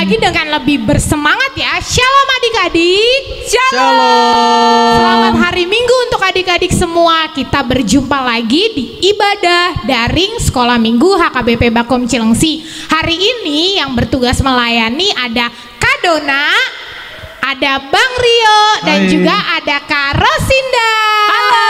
lagi dengan lebih bersemangat ya. Shalom adik-adik. Shalom. Selamat hari Minggu untuk adik-adik semua. Kita berjumpa lagi di ibadah daring Sekolah Minggu HKBP Bakom Cilengsi. Hari ini yang bertugas melayani ada Kak Dona, ada Bang Rio, dan juga ada Kak Rosinda. Halo.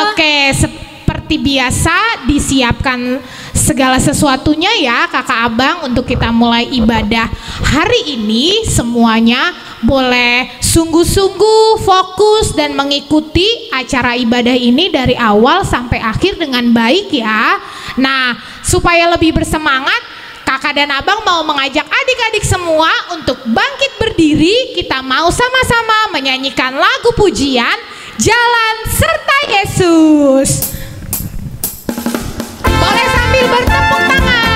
Oke, seperti biasa disiapkan segala sesuatunya ya kakak abang untuk kita mulai ibadah hari ini. Semuanya boleh sungguh-sungguh fokus dan mengikuti acara ibadah ini dari awal sampai akhir dengan baik ya. Nah, supaya lebih bersemangat, kakak dan abang mau mengajak adik-adik semua untuk bangkit berdiri. Kita mau sama-sama menyanyikan lagu pujian Jalan Serta Yesus. Boleh sambil bertepuk tangan.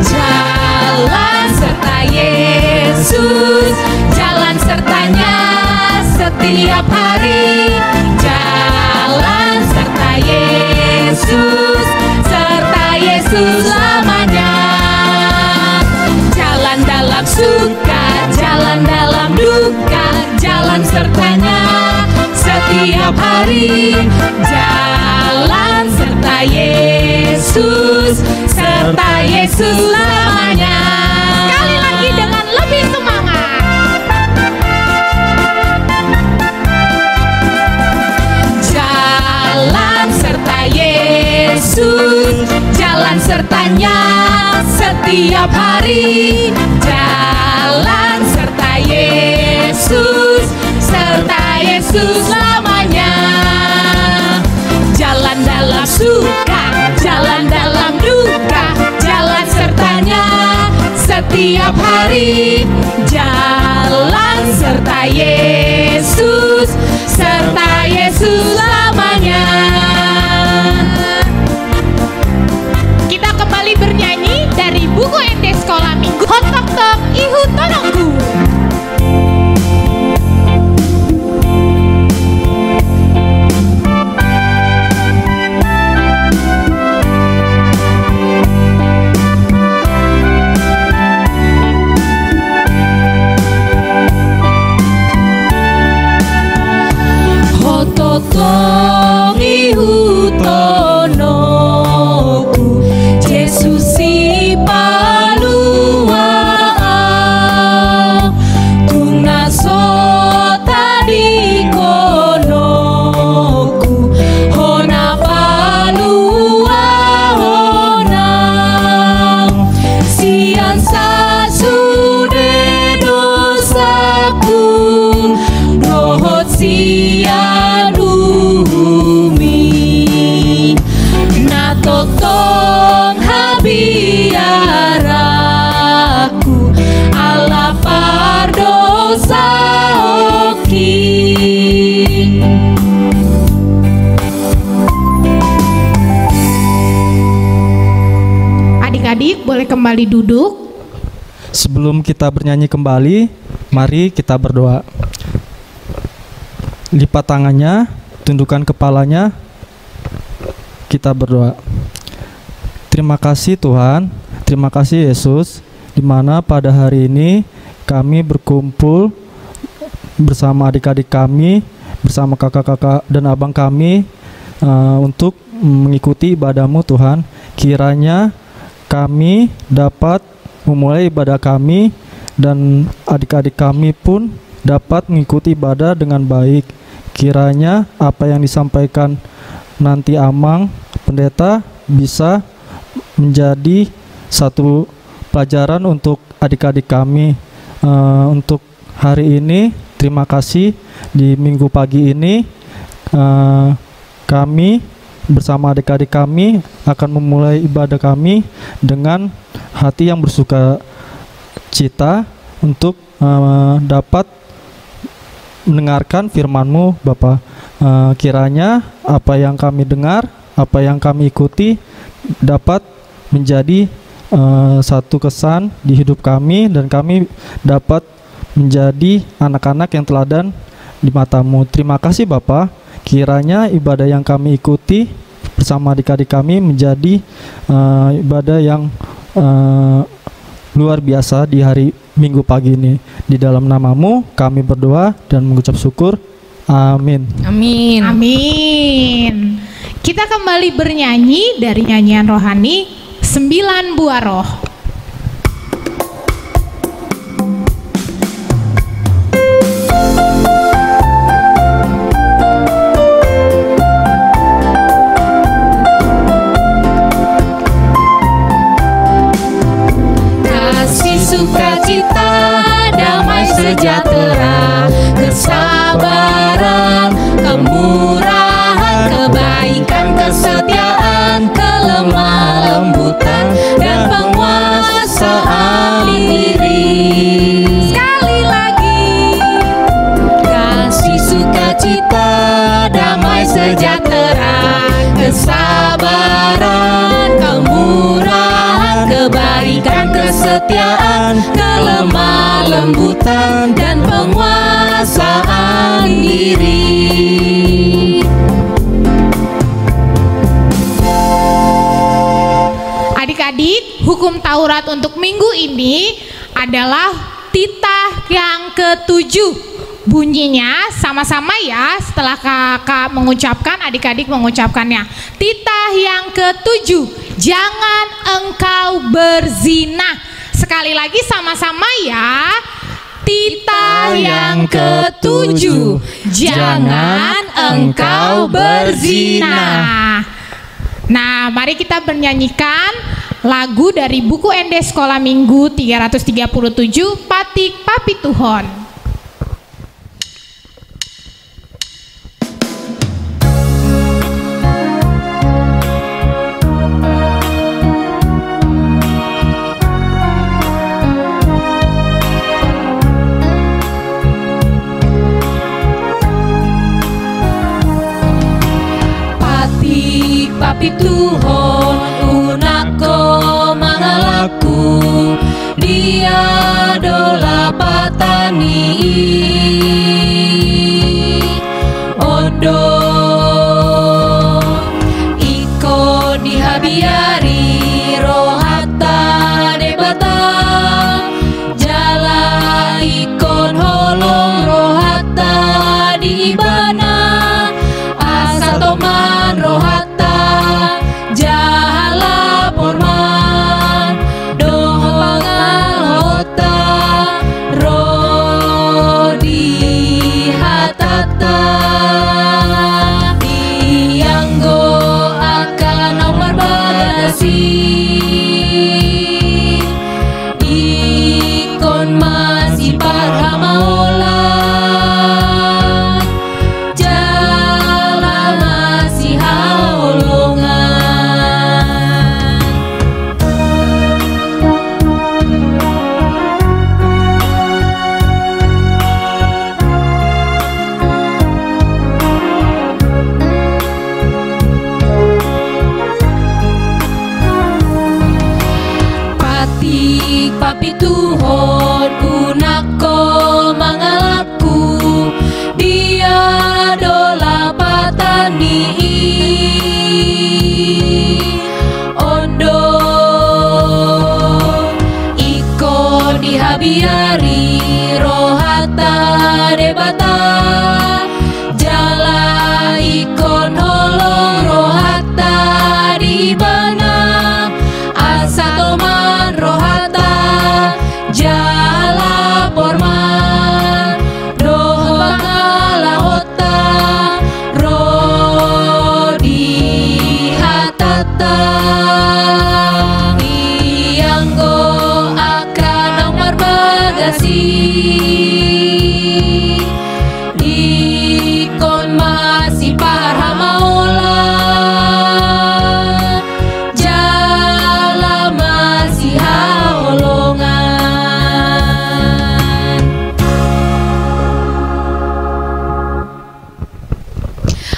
Jalan serta Yesus, jalan sertanya setiap hari. Jalan serta Yesus selamanya. Jalan dalam suka, jalan dalam duka, jalan sertanya setiap hari. Jalan serta Yesus selamanya. Sekali lagi dengan lebih semangat. Jalan serta Yesus, jalan sertanya setiap hari. Jalan serta Yesus selamanya. Jalan dalam suka, jalan dalam duka, jalan sertanya setiap hari. Jalan serta Yesus selamanya. Kita kembali bernyanyi dari buku ND Sekolah Minggu. Hot tok tok ihu tolongku. Totong ihu tonoku Yesus si palua tungna so tadi konoku hona palua hona sian sasude dosaku dohot sian totong habiaraku ala pardosa oki. Adik-adik boleh kembali duduk. Sebelum kita bernyanyi kembali, mari kita berdoa. Lipat tangannya, tundukkan kepalanya, kita berdoa. Terima kasih Tuhan, terima kasih Yesus, di mana pada hari ini kami berkumpul bersama adik-adik kami, bersama kakak-kakak dan abang kami untuk mengikuti ibadah-Mu Tuhan. Kiranya kami dapat memulai ibadah kami dan adik-adik kami pun dapat mengikuti ibadah dengan baik. Kiranya apa yang disampaikan nanti Amang Pendeta bisa menjadi satu pelajaran untuk adik-adik kami. Untuk hari ini terima kasih. Di minggu pagi ini kami bersama adik-adik kami akan memulai ibadah kami dengan hati yang bersuka cita untuk dapat mendengarkan firman-Mu Bapa. Kiranya apa yang kami dengar, apa yang kami ikuti dapat menjadi satu kesan di hidup kami, dan kami dapat menjadi anak-anak yang teladan di mata-Mu. Terima kasih Bapa. Kiranya ibadah yang kami ikuti bersama adik-adik kami menjadi ibadah yang luar biasa di hari Minggu pagi ini. Di dalam nama-Mu kami berdoa dan mengucap syukur. Amin. Amin. Amin. Kita kembali bernyanyi dari nyanyian rohani 9 Buah Roh. Sukacita, damai sejahtera, kesabaran, kemurahan, kebaikan, kesetiaan, kelemah lembutan, dan penguasaan diri. Sekali lagi, kasih sukacita, damai sejahtera, kesabaran, kemurahan, kebaikan, kesetiaan, kelemah lembutan, dan penguasaan diri. Adik-adik, hukum Taurat untuk minggu ini adalah titah yang ke-7. Bunyinya sama-sama ya, setelah kakak mengucapkan, adik-adik mengucapkannya. Titah yang ke-7, jangan engkau berzina. Sekali lagi sama-sama ya. Titah yang ke-7, jangan engkau berzina. Nah, mari kita bernyanyikan lagu dari buku ND Sekolah Minggu 337, Patik Papi Tuhon. Papi Tuhon unako mangalaku, dia dola patani odo iko dihabiari rohata debata jala ikon holong rohata diibana asa toman rohata jahala porman doho pangalhota rodi hatata dianggo akan nomor badasi ikon masih parhamaola jala masih haolongan. Patik papi Tuhon unako mangalaku, dia dola patani ondo iko dihabiari rohata debata jala ikon holong rohata diibana asa toman rohata jala porman doho pangalahota rodi hatata dianggo akan nomor bagasi dikon masih parhamaola jala masih haolongan.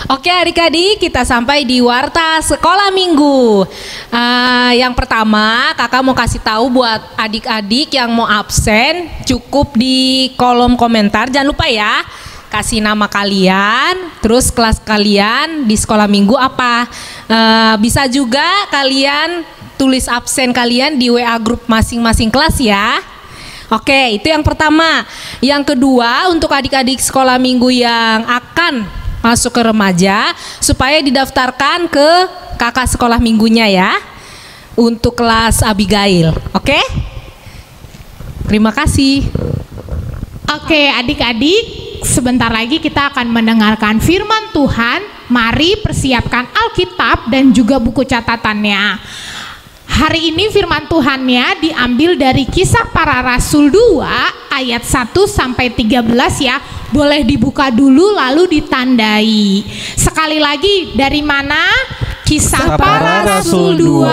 Oke adik-adik, kita sampai di Warta Sekolah Minggu. Yang pertama, kakak mau kasih tahu buat adik-adik yang mau absen, cukup di kolom komentar. Jangan lupa ya, kasih nama kalian, terus kelas kalian di sekolah minggu apa. Bisa juga kalian tulis absen kalian di WA grup masing-masing kelas ya. Oke, itu yang pertama. Yang kedua, untuk adik-adik sekolah minggu yang akan masuk ke remaja, supaya didaftarkan ke kakak sekolah minggunya ya, untuk kelas Abigail. Oke? Terima kasih. Oke, adik-adik, sebentar lagi kita akan mendengarkan firman Tuhan. Mari persiapkan Alkitab dan juga buku catatannya. Hari ini firman Tuhannya diambil dari Kisah Para Rasul 2 ayat 1 sampai 13 ya. Boleh dibuka dulu lalu ditandai. Sekali lagi, dari mana? Kisah Para Rasul 2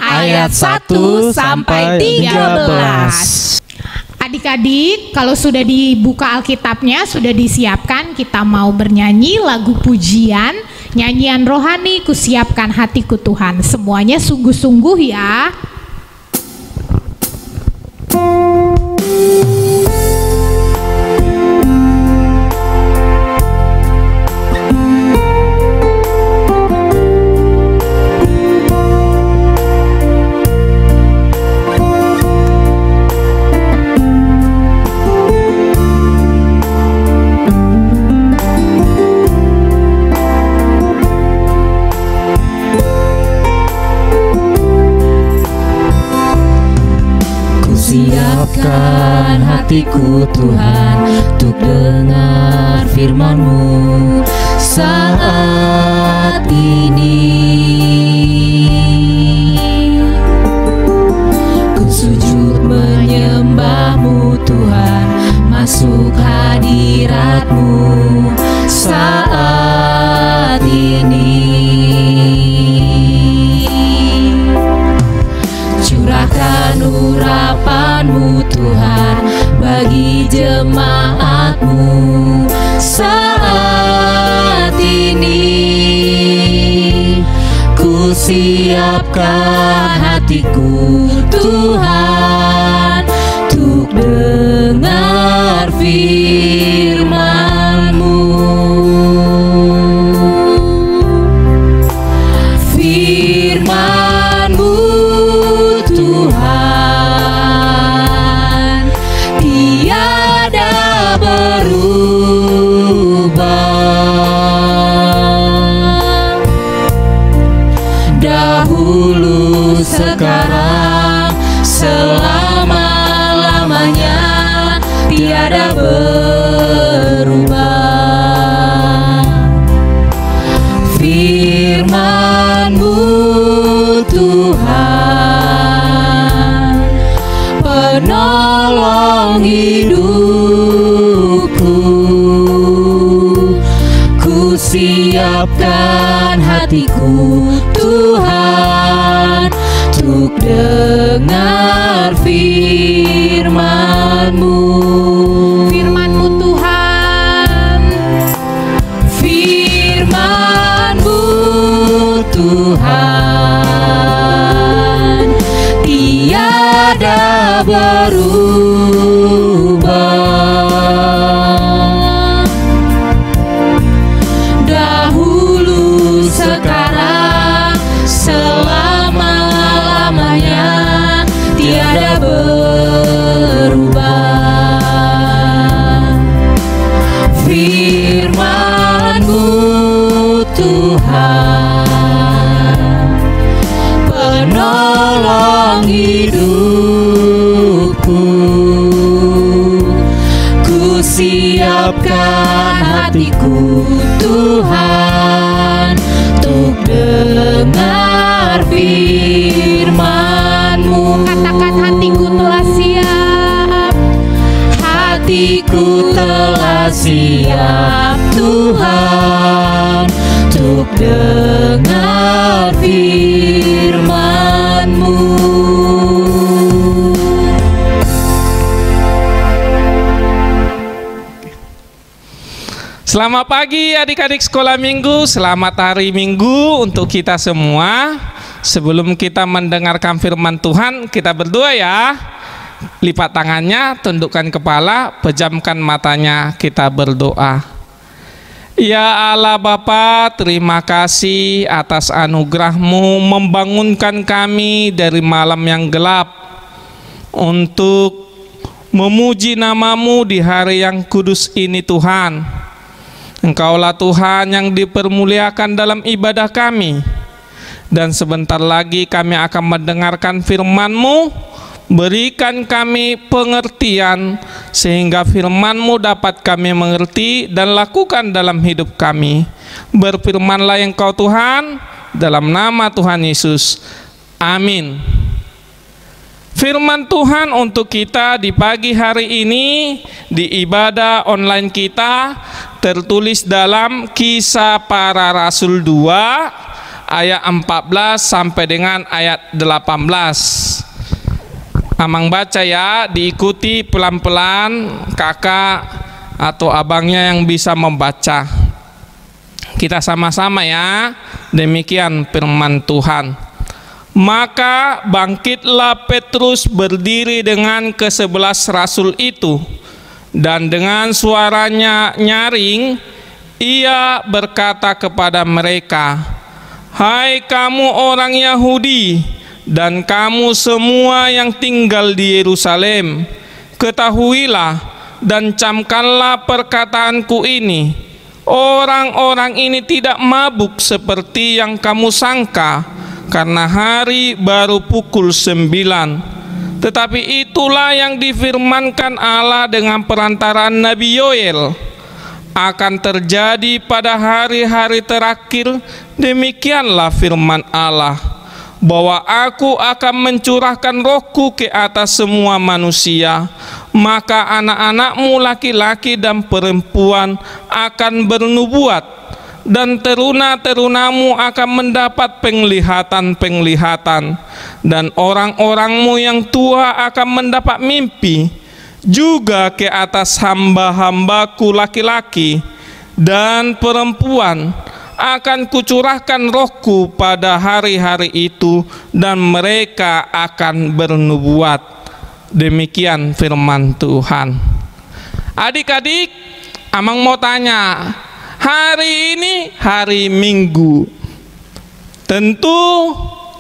ayat 1 sampai 13. Adik-adik, kalau sudah dibuka Alkitabnya, sudah disiapkan, kita mau bernyanyi lagu pujian, nyanyian rohani, Kusiapkan Hatiku Tuhan. Semuanya sungguh-sungguh ya. Siapkan hatiku Tuhan untuk dengar firman-Mu saat ini. Ku sujud menyembah-Mu Tuhan, masuk hadirat-Mu saat ini. Curahkan urapan-Mu Tuhan bagi jemaat-Mu saat ini. Ku siapkan hatiku Tuhan untuk dengar firman-Mu. Firman-Mu Tuhan tiada berubah, dahulu sekarang selama-lamanya tiada berubah. Firman-Mu Tuhan penolong hidupku. Ku siapkan hatiku Tuhan untuk dengar firman-Mu. Firman-Mu Tuhan, Firman-Mu Tuhan tiada berubah, dahulu sekarang selama-lamanya tiada berubah. Firman-Mu Tuhan penolong hidupku. Ku siapkan hatiku Tuhan untuk dengar firman-Mu. katakan hatiku telah siap. Hatiku telah siap Tuhan untuk dengar firman-Mu. Selamat pagi adik-adik sekolah minggu, selamat hari Minggu untuk kita semua. Sebelum kita mendengarkan firman Tuhan, kita berdoa ya. Lipat tangannya, tundukkan kepala, pejamkan matanya, kita berdoa. Ya Allah Bapa, terima kasih atas anugerah-Mu membangunkan kami dari malam yang gelap untuk memuji nama-Mu di hari yang kudus ini Tuhan. Engkaulah Tuhan yang dipermuliakan dalam ibadah kami. Dan sebentar lagi kami akan mendengarkan firman-Mu. Berikan kami pengertian sehingga firman-Mu dapat kami mengerti dan lakukan dalam hidup kami. Berfirmanlah Engkau Tuhan, dalam nama Tuhan Yesus. Amin. Firman Tuhan untuk kita di pagi hari ini di ibadah online kita tertulis dalam Kisah Para Rasul 2 ayat 14 sampai dengan ayat 18. Amang baca ya, diikuti pelan-pelan kakak atau abangnya yang bisa membaca. Kita sama-sama ya. Demikian firman Tuhan. Maka bangkitlah Petrus berdiri dengan ke-11 rasul itu, dan dengan suaranya nyaring ia berkata kepada mereka, "Hai kamu orang Yahudi dan kamu semua yang tinggal di Yerusalem, ketahuilah dan camkanlah perkataanku ini. Orang-orang ini tidak mabuk seperti yang kamu sangka, karena hari baru pukul 9. Tetapi itulah yang difirmankan Allah dengan perantaraan Nabi Yoel. Akan terjadi pada hari-hari terakhir, demikianlah firman Allah, bahwa aku akan mencurahkan rohku ke atas semua manusia. Maka anak-anakmu laki-laki dan perempuan akan bernubuat, dan teruna-terunamu akan mendapat penglihatan-penglihatan, dan orang-orangmu yang tua akan mendapat mimpi. Juga ke atas hamba-hambaku laki-laki dan perempuan akan kucurahkan rohku pada hari-hari itu, dan mereka akan bernubuat." Demikian firman Tuhan. Adik-adik, Amang mau tanya, hari ini hari Minggu. Tentu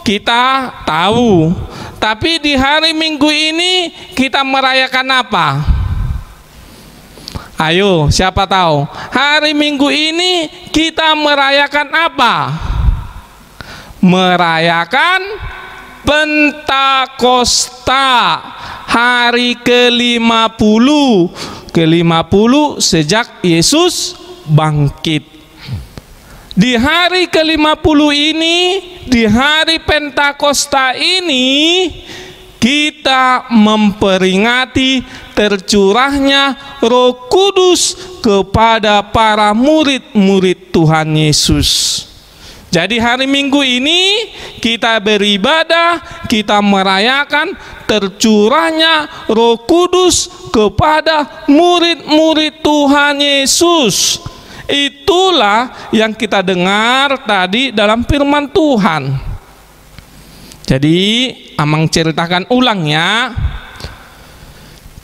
kita tahu, tapi di hari Minggu ini kita merayakan apa? Ayo, siapa tahu? Hari Minggu ini kita merayakan apa? Merayakan Pentakosta, hari ke-50. Ke-50 sejak Yesus bangkit. Di hari ke-50 ini, di hari Pentakosta ini, kita memperingati tercurahnya Roh Kudus kepada para murid-murid Tuhan Yesus. Jadi hari Minggu ini kita beribadah, kita merayakan tercurahnya Roh Kudus kepada murid-murid Tuhan Yesus. Itulah yang kita dengar tadi dalam firman Tuhan. Jadi Amang ceritakan ulang ya.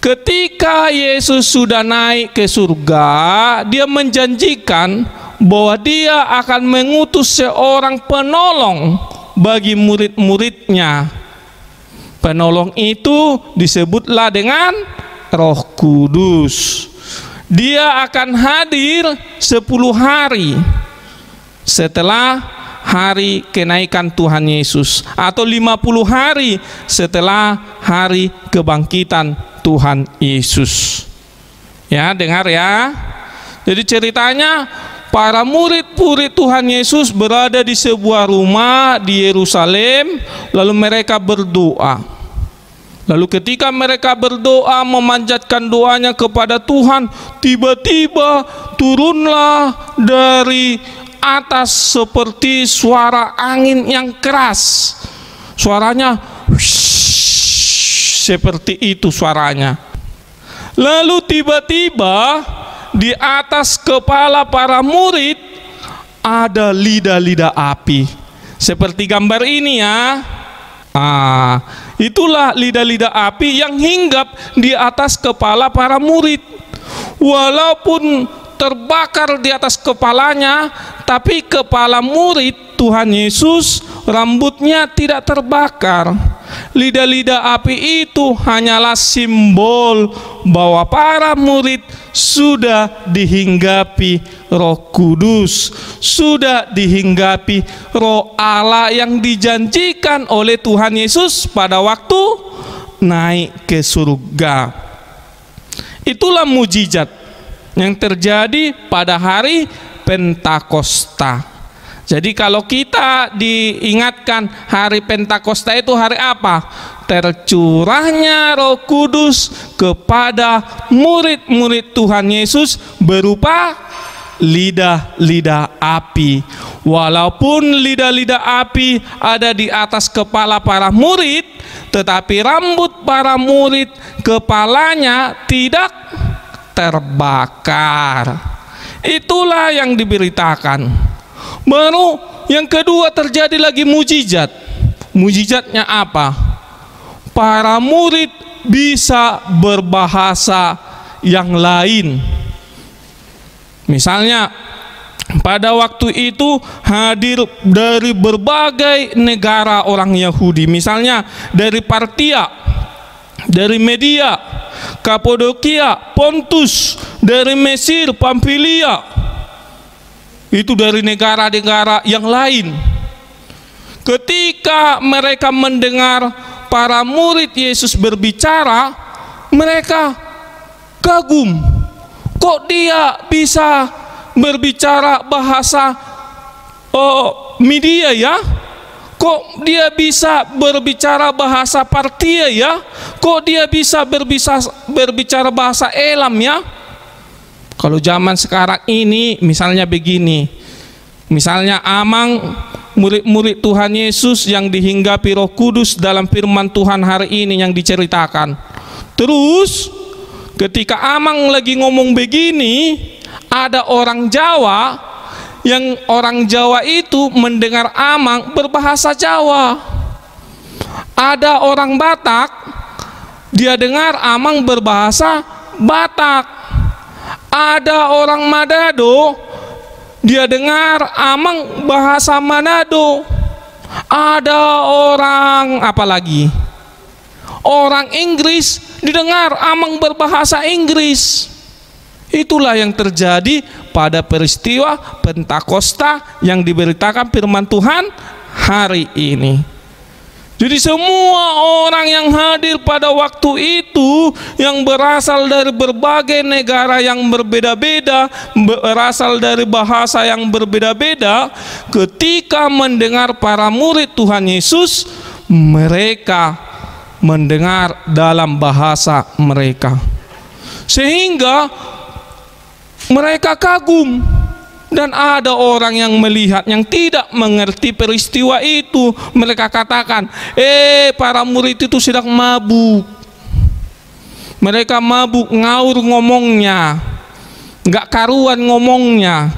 Ketika Yesus sudah naik ke surga, dia menjanjikan bahwa dia akan mengutus seorang penolong bagi murid-muridnya. Penolong itu disebutlah dengan Roh Kudus. Dia akan hadir 10 hari setelah hari kenaikan Tuhan Yesus, atau 50 hari setelah hari kebangkitan Tuhan Yesus. Ya, dengar ya. Jadi ceritanya para murid-murid Tuhan Yesus berada di sebuah rumah di Yerusalem, lalu mereka berdoa. Lalu ketika mereka berdoa memanjatkan doanya kepada Tuhan, tiba-tiba turunlah dari atas seperti suara angin yang keras. Suaranya seperti itu suaranya. Lalu tiba-tiba di atas kepala para murid ada lidah-lidah api. Seperti gambar ini ya. Itulah lidah-lidah api yang hinggap di atas kepala para murid. Walaupun terbakar di atas kepalanya, tapi kepala murid Tuhan Yesus rambutnya tidak terbakar. Lidah-lidah api itu hanyalah simbol bahwa para murid sudah dihinggapi Roh Kudus, sudah dihinggapi Roh Allah yang dijanjikan oleh Tuhan Yesus pada waktu naik ke surga. Itulah mujizat yang terjadi pada hari Pentakosta. Jadi kalau kita diingatkan hari Pentakosta itu hari apa? Tercurahnya Roh Kudus kepada murid-murid Tuhan Yesus berupa lidah-lidah api. Walaupun lidah-lidah api ada di atas kepala para murid, tetapi rambut para murid kepalanya tidak terbakar. Itulah yang diberitakan. Baru yang kedua terjadi lagi mujizat. Mujizatnya apa? Para murid bisa berbahasa yang lain. Misalnya pada waktu itu hadir dari berbagai negara orang Yahudi. Misalnya dari Partia, dari Media, Kapadokia, Pontus, dari Mesir, Pamfilia. Itu dari negara-negara yang lain. Ketika mereka mendengar para murid Yesus berbicara, mereka kagum. Kok dia bisa berbicara bahasa Media ya? Kok dia bisa berbicara bahasa Partia ya? Kok dia bisa berbicara bahasa Elam ya? Kalau zaman sekarang ini misalnya begini, misalnya Amang murid-murid Tuhan Yesus yang dihinggapi Roh Kudus dalam firman Tuhan hari ini yang diceritakan. Terus ketika Amang lagi ngomong begini, ada orang Jawa, yang orang Jawa itu mendengar Amang berbahasa Jawa. Ada orang Batak, dia dengar Amang berbahasa Batak. Ada orang Manado, dia dengar Amang bahasa Manado. Ada orang apa lagi? Orang Inggris, didengar Amang berbahasa Inggris. Itulah yang terjadi pada peristiwa Pentakosta yang diberitakan firman Tuhan hari ini. Jadi semua orang yang hadir pada waktu itu, yang berasal dari berbagai negara yang berbeda-beda, berasal dari bahasa yang berbeda-beda, ketika mendengar para murid Tuhan Yesus, mereka mendengar dalam bahasa mereka, sehingga mereka kagum. Dan ada orang yang melihat yang tidak mengerti peristiwa itu. Mereka katakan, para murid itu sedang mabuk. Mereka mabuk, ngaur ngomongnya, nggak karuan ngomongnya.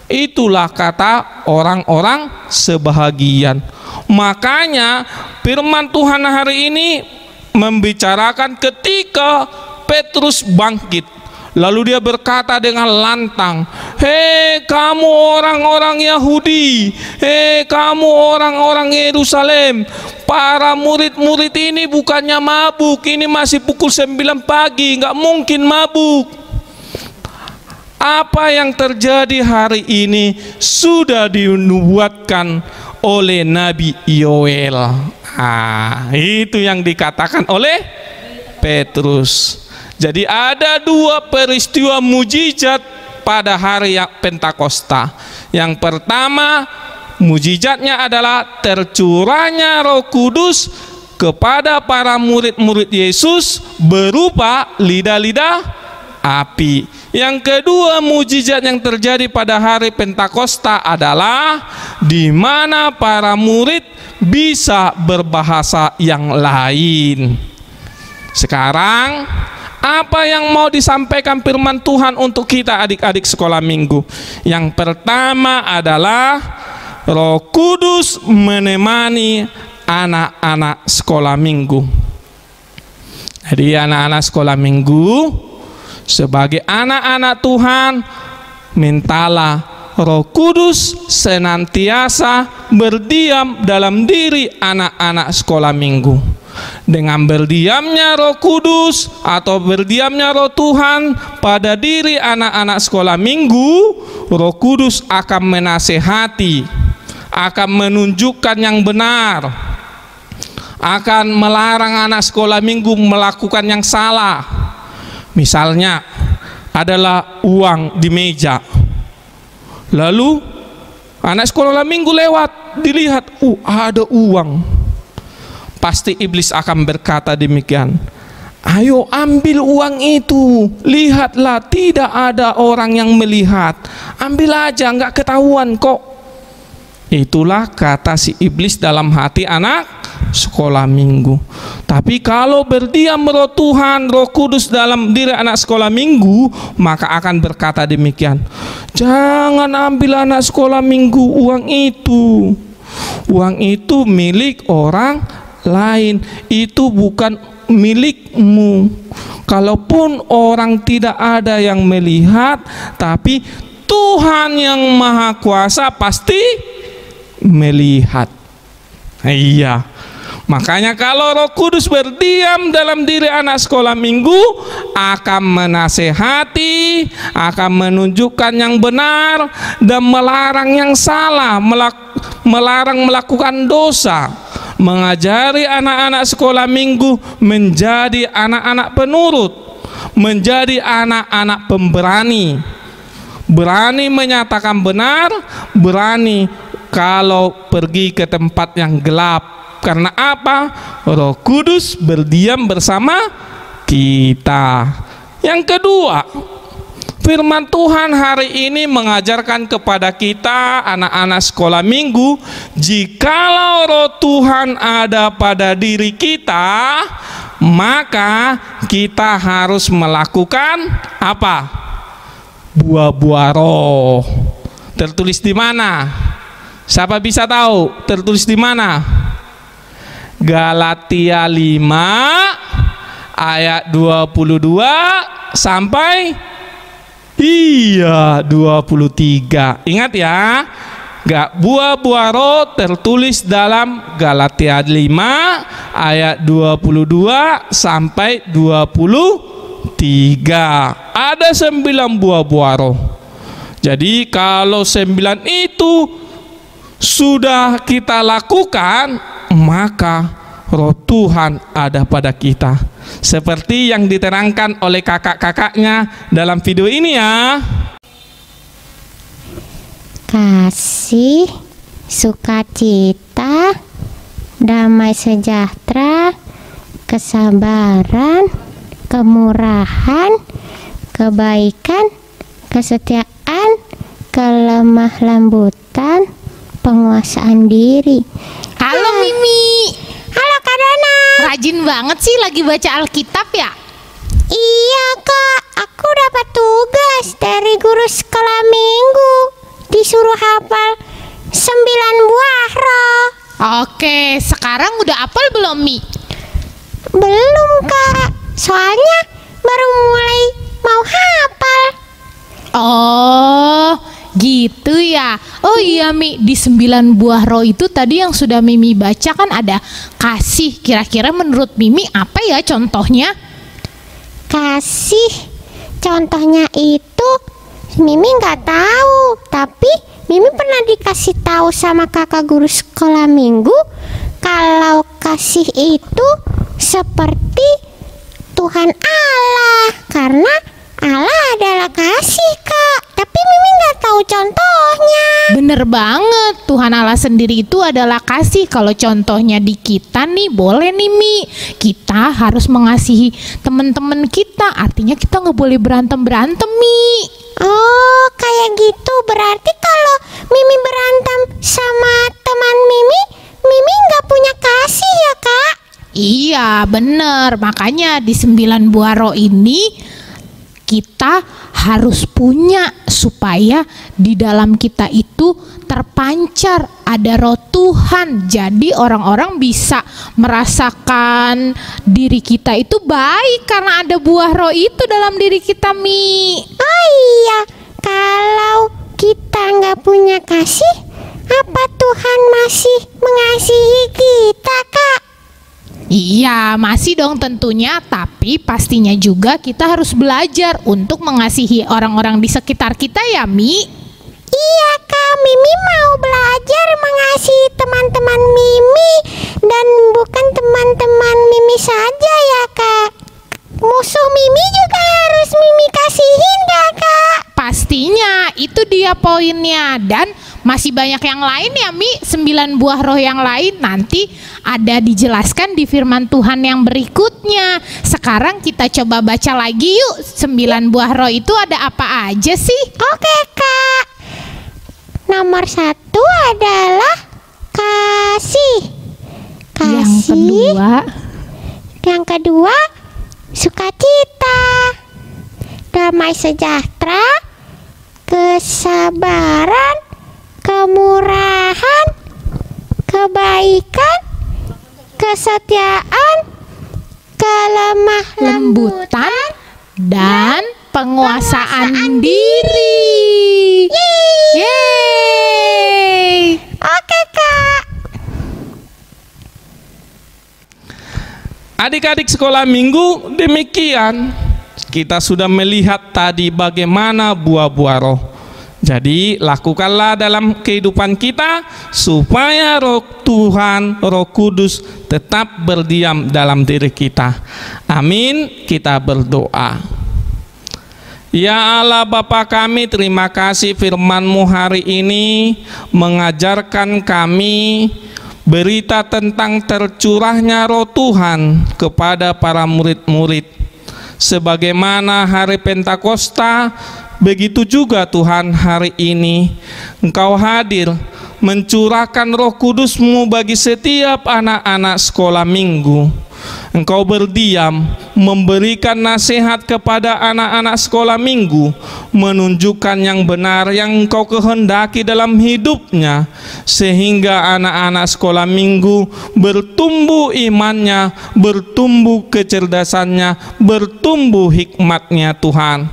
Itulah kata orang-orang sebahagian. Makanya firman Tuhan hari ini membicarakan ketika Petrus bangkit. Lalu dia berkata dengan lantang, "Hei kamu orang-orang Yahudi, hei kamu orang-orang Yerusalem, para murid-murid ini bukannya mabuk, ini masih pukul 9 pagi, nggak mungkin mabuk. Apa yang terjadi hari ini sudah dinubuatkan oleh Nabi Yoel." Itu yang dikatakan oleh Petrus. Jadi ada dua peristiwa mujizat pada hari Pentakosta. Yang pertama, mujizatnya adalah tercurahnya Roh Kudus kepada para murid-murid Yesus berupa lidah-lidah api. Yang kedua, mujizat yang terjadi pada hari Pentakosta adalah di mana para murid bisa berbahasa yang lain. Sekarang apa yang mau disampaikan firman Tuhan untuk kita adik-adik sekolah minggu? Yang pertama adalah Roh Kudus menemani anak-anak sekolah minggu. Jadi anak-anak sekolah minggu sebagai anak-anak Tuhan, mintalah Roh Kudus senantiasa berdiam dalam diri anak-anak sekolah minggu. Dengan berdiamnya Roh Kudus atau berdiamnya Roh Tuhan pada diri anak-anak sekolah minggu, Roh Kudus akan menasehati, akan menunjukkan yang benar, akan melarang anak sekolah minggu melakukan yang salah. Misalnya adalah uang di meja, lalu anak sekolah minggu lewat, dilihat ada uang, pasti iblis akan berkata demikian, ayo ambil uang itu, lihatlah tidak ada orang yang melihat, ambil aja, nggak ketahuan kok. Itulah kata si iblis dalam hati anak sekolah minggu. Tapi kalau berdiam Roh Tuhan, Roh Kudus dalam diri anak sekolah minggu, maka akan berkata demikian, jangan ambil anak sekolah minggu uang itu. Uang itu milik orang lain, itu bukan milikmu. Kalaupun orang tidak ada yang melihat, tapi Tuhan yang Maha Kuasa pasti melihat. Iya, makanya kalau Roh Kudus berdiam dalam diri anak sekolah minggu, akan menasehati, akan menunjukkan yang benar dan melarang yang salah, melarang melakukan dosa, mengajari anak-anak sekolah minggu menjadi anak-anak penurut, menjadi anak-anak pemberani, berani menyatakan benar, berani kalau pergi ke tempat yang gelap. Karena apa? Roh Kudus berdiam bersama kita. Yang kedua, firman Tuhan hari ini mengajarkan kepada kita anak-anak sekolah minggu, jikalau Roh Tuhan ada pada diri kita, maka kita harus melakukan apa? Buah-buah roh. Tertulis di mana? Siapa bisa tahu tertulis di mana? Galatia 5 ayat 22 sampai 23. Ingat ya, buah-buah roh tertulis dalam Galatia 5 ayat 22 sampai 23. Ada 9 buah-buah roh. Jadi kalau 9 itu sudah kita lakukan, maka Roh Tuhan ada pada kita, seperti yang diterangkan oleh kakak-kakaknya dalam video ini ya. Kasih, sukacita, damai sejahtera, kesabaran, kemurahan, kebaikan, kesetiaan, kelemah lembutan, penguasaan diri. Halo Mimi. Halo Kak Dana. Rajin banget sih lagi baca Alkitab ya? Iya Kak, aku dapat tugas dari guru sekolah minggu, disuruh hafal 9 buah roh. Oke, sekarang udah hafal belum Mi? Belum Kak, soalnya baru mulai mau hafal. Oh, gitu ya. Oh iya Mi, di 9 buah roh itu tadi yang sudah Mimi baca kan ada kasih. Kira-kira menurut Mimi apa ya contohnya? Kasih, contohnya itu Mimi nggak tahu, tapi Mimi pernah dikasih tahu sama kakak guru sekolah minggu kalau kasih itu seperti Tuhan Allah, karena Allah adalah kasih Kak, tapi Mimi nggak tahu contohnya. Bener banget, Tuhan Allah sendiri itu adalah kasih. Kalau contohnya di kita nih, boleh nih Mi, kita harus mengasihi teman-teman kita. Artinya kita nggak boleh berantem-berantem Mi. Oh kayak gitu, berarti kalau Mimi berantem sama teman Mimi, Mimi nggak punya kasih ya Kak? Iya bener, makanya di 9 buah roh ini kita harus punya supaya di dalam kita itu terpancar ada roh Tuhan. Jadi orang-orang bisa merasakan diri kita itu baik karena ada buah roh itu dalam diri kita Mi. Oh iya, Kalau kita nggak punya kasih, apa Tuhan masih mengasihi kita, Kak? Iya, masih dong tentunya, tapi pastinya juga kita harus belajar untuk mengasihi orang-orang di sekitar kita ya, Mi. Iya, Kak, Mimi mau belajar mengasihi teman-teman Mimi, dan bukan teman-teman Mimi saja ya, Kak. Musuh Mimi juga harus Mimi kasihin gak, Kak? Pastinya, itu dia poinnya. Dan masih banyak yang lain ya, Mi. 9 buah roh yang lain nanti ada dijelaskan di firman Tuhan yang berikutnya. Sekarang kita coba baca lagi yuk. 9 buah roh itu ada apa aja sih? Oke, Kak. Nomor 1 adalah kasih. Yang kedua sukacita, damai sejahtera, kesabaran, kemurahan, kebaikan, kesetiaan, kelemah lembutan, dan penguasaan diri. Yeay. Oke, Kak. Adik-adik sekolah minggu, demikian kita sudah melihat tadi bagaimana buah-buah roh. Jadi lakukanlah dalam kehidupan kita supaya roh Tuhan, roh kudus tetap berdiam dalam diri kita. Amin. Kita berdoa. Ya Allah Bapa kami, terima kasih firman-Mu hari ini mengajarkan kami berita tentang tercurahnya roh Tuhan kepada para murid-murid. Sebagaimana hari Pentakosta, begitu juga Tuhan hari ini Engkau hadir mencurahkan roh kudus-Mu bagi setiap anak-anak sekolah minggu. Engkau berdiam memberikan nasihat kepada anak-anak sekolah minggu, menunjukkan yang benar yang Engkau kehendaki dalam hidupnya, sehingga anak-anak sekolah minggu bertumbuh imannya, bertumbuh kecerdasannya, bertumbuh hikmatnya Tuhan.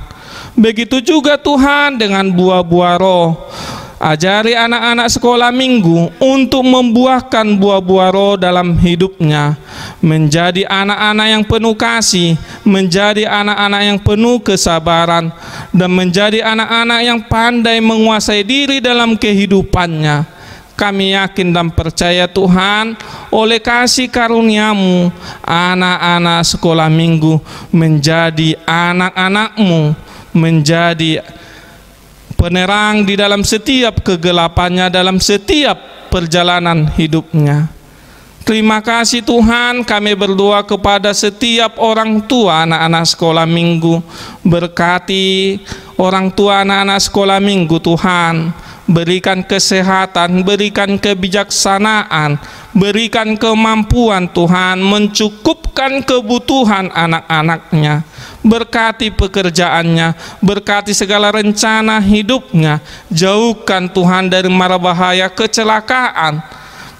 Begitu juga Tuhan dengan buah-buah roh. Ajari anak-anak sekolah minggu untuk membuahkan buah-buah roh dalam hidupnya, menjadi anak-anak yang penuh kasih, menjadi anak-anak yang penuh kesabaran, dan menjadi anak-anak yang pandai menguasai diri dalam kehidupannya. Kami yakin dan percaya Tuhan, oleh kasih karunia-Mu, anak-anak sekolah minggu menjadi anak-anak-Mu, menjadi penerang di dalam setiap kegelapannya, dalam setiap perjalanan hidupnya. Terima kasih Tuhan, kami berdoa kepada setiap orang tua anak-anak sekolah minggu. Berkati orang tua anak-anak sekolah minggu Tuhan. Berikan kesehatan, berikan kebijaksanaan, berikan kemampuan Tuhan, mencukupkan kebutuhan anak-anaknya. Berkati pekerjaannya, berkati segala rencana hidupnya. Jauhkan Tuhan dari mara bahaya kecelakaan.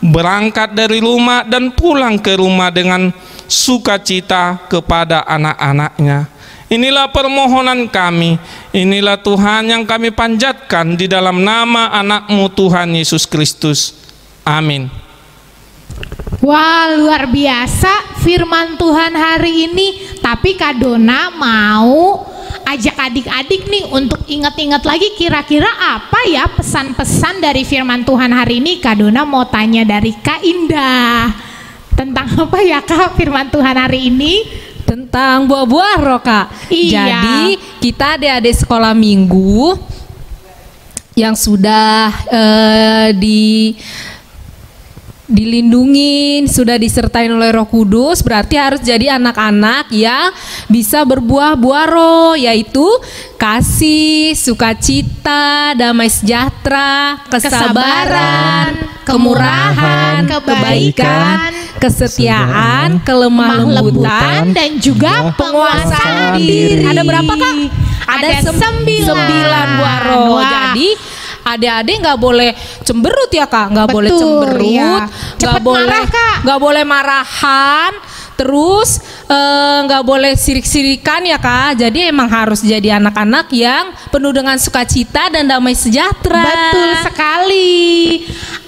Berangkat dari rumah dan pulang ke rumah dengan sukacita kepada anak-anaknya. Inilah permohonan kami, inilah Tuhan yang kami panjatkan di dalam nama anak-Mu Tuhan Yesus Kristus. Amin. Wah, luar biasa firman Tuhan hari ini. Tapi Kak Dona mau ajak adik-adik nih untuk ingat-ingat lagi kira-kira apa ya pesan-pesan dari firman Tuhan hari ini. Kak Dona mau tanya dari Kak Indah. Tentang apa ya Kak firman Tuhan hari ini? Tentang buah-buah roh, Kak. Iya. Jadi kita adik-adik sekolah minggu yang sudah dilindungin, sudah disertai oleh Roh Kudus, berarti harus jadi anak-anak yang bisa berbuah-buah roh, yaitu kasih, sukacita, damai sejahtera, kesabaran, kemurahan, kebaikan, kesetiaan, kelemah lembutan, dan juga penguasaan diri. Ada berapa, Kak? Ada 9 buah roh. Wah. Jadi adik-adik nggak boleh cemberut ya Kak, nggak boleh cemberut, iya. nggak boleh marah, Kak. nggak boleh marahan, Terus nggak boleh sirik-sirikan ya Kak. Jadi emang harus jadi anak-anak yang penuh dengan sukacita dan damai sejahtera. Betul sekali.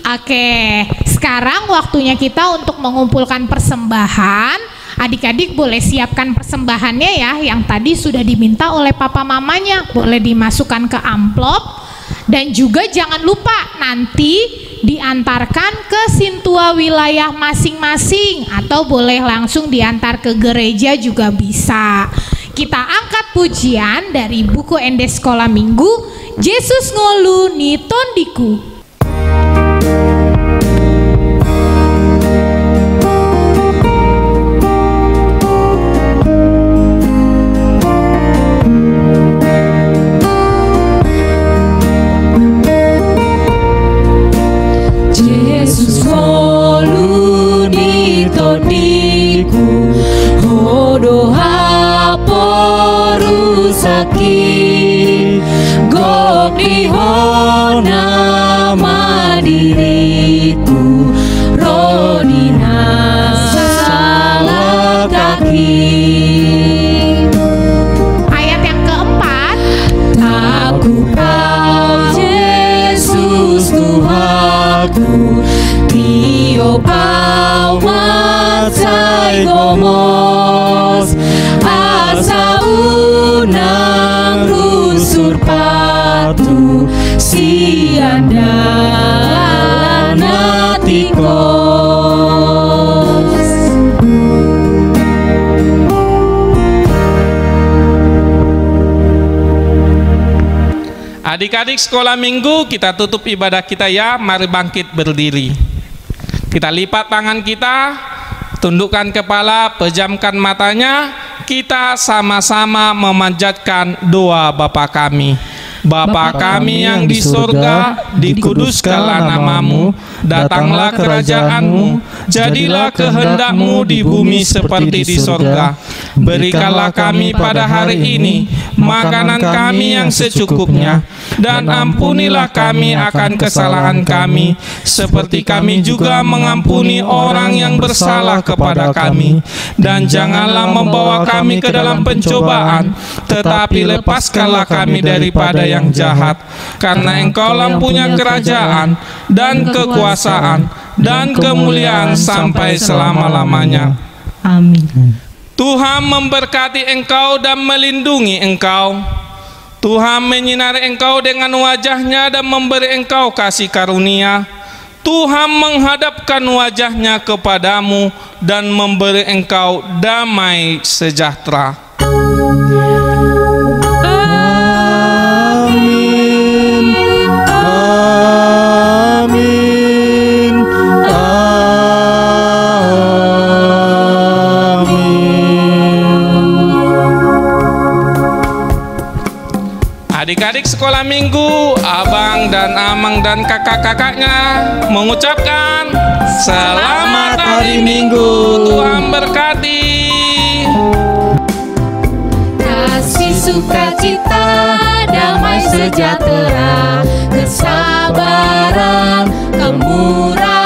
Oke, sekarang waktunya kita untuk mengumpulkan persembahan. Adik-adik boleh siapkan persembahannya ya, yang tadi sudah diminta oleh papa mamanya. Boleh dimasukkan ke amplop. Dan juga jangan lupa nanti diantarkan ke sintua wilayah masing-masing, atau boleh langsung diantar ke gereja juga bisa. Kita angkat pujian dari buku Endes Sekolah Minggu, Yesus Ngolu ni Tondiku. Ayat yang keempat, Aku kau Yesus Tuhanku, Tio pau matsai gomos, asa unang rusur patu, sianda natikos. Adik-adik sekolah minggu, kita tutup ibadah kita ya. Mari bangkit berdiri. Kita lipat tangan kita, tundukkan kepala, pejamkan matanya. Kita sama-sama memanjatkan doa Bapa kami. Bapa kami yang di surga, dikuduskanlah namamu, datanglah kerajaanmu, jadilah kehendakmu di bumi seperti di surga. Berikanlah kami pada hari ini makanan kami yang secukupnya, dan ampunilah kami akan kesalahan kami, seperti kami juga mengampuni orang yang bersalah kepada kami. Dan janganlah membawa kami ke dalam pencobaan, tetapi lepaskanlah kami daripada yang jahat, karena Engkaulah punya kerajaan dan kekuasaan dan kemuliaan sampai selama-lamanya. Amin. Tuhan memberkati engkau dan melindungi engkau. Tuhan menyinari engkau dengan wajahnya dan memberi engkau kasih karunia. Tuhan menghadapkan wajahnya kepadamu dan memberi engkau damai sejahtera. Adik-adik sekolah minggu, abang dan amang dan kakak-kakaknya mengucapkan selamat hari Minggu. Tuhan berkati. Kasih sukacita, damai sejahtera, kesabaran, kemurahan